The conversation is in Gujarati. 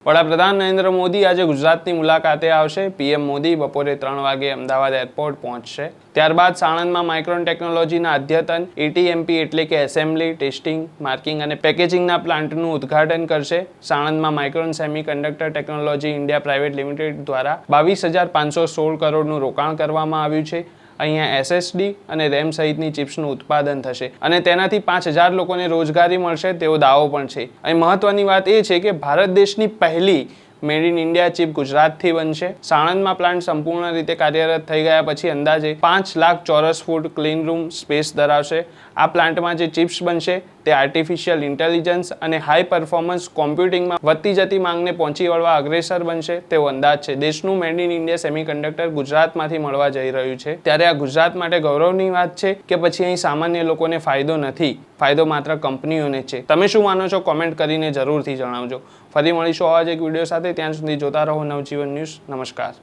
વડાપ્રધાન નરેન્દ્ર મોદી આજે ગુજરાતની મુલાકાતે આવશે। પીએમ મોદી બપોરે 3 વાગે અમદાવાદ એરપોર્ટ પહોંચશે। ત્યારબાદ સાણંદમાં માઇક્રોન ટેકનોલોજીના અદ્યતન એટીએમપી એટલે કે એસેમ્બલી, ટેસ્ટિંગ, માર્કિંગ અને પેકેજિંગના પ્લાન્ટનું ઉદ્ઘાટન કરશે। સાણંદમાં Micron semiconductor technology India private limited દ્વારા 22,516 કરોડનું રોકાણ કરવામાં આવ્યું છે। અહીંયા એસએસડી અને રેમ સહિતની ચિપ્સનું ઉત્પાદન થશે અને તેનાથી 5,000 લોકોને રોજગારી મળશે તેવો દાવો પણ છે। અહીં મહત્વની વાત એ છે કે ભારત દેશની પહેલી મેડ ઇન ઇન્ડિયા ચિપ ગુજરાતથી બનશે। સાણંદમાં પ્લાન્ટ સંપૂર્ણ રીતે કાર્યરત થઈ ગયા પછી અંદાજે 5 લાખ ચોરસ ફૂટ ક્લીન રૂમ સ્પેસ ધરાવશે। આ પ્લાન્ટમાં જે ચિપ્સ બનશે તે આર્ટિફિશિયલ ઇન્ટેલિજન્સ અને હાઈ પરફોર્મન્સ કોમ્પ્યુટિંગમાં વધતી જતી માંગને પહોંચી વળવા અગ્રેસર બનશે તેવો અંદાજ છે। દેશનું મેડ ઇન ઇન્ડિયા સેમિકન્ડક્ટર ગુજરાતમાંથી મળવા જઈ રહ્યું છે, ત્યારે આ ગુજરાત માટે ગૌરવની વાત છે કે પછી અહીં સામાન્ય લોકોને ફાયદો નથી, ફાયદો માત્ર કંપનીઓને છે। તમે શું માનો છો કોમેન્ટ કરીને જરૂરથી જણાવજો। ફરી મળીશું આવા જ એક વિડીયો સાથે, ત્યાં સુધી જોતા રહો નવજીવન ન્યૂઝ। નમસ્કાર।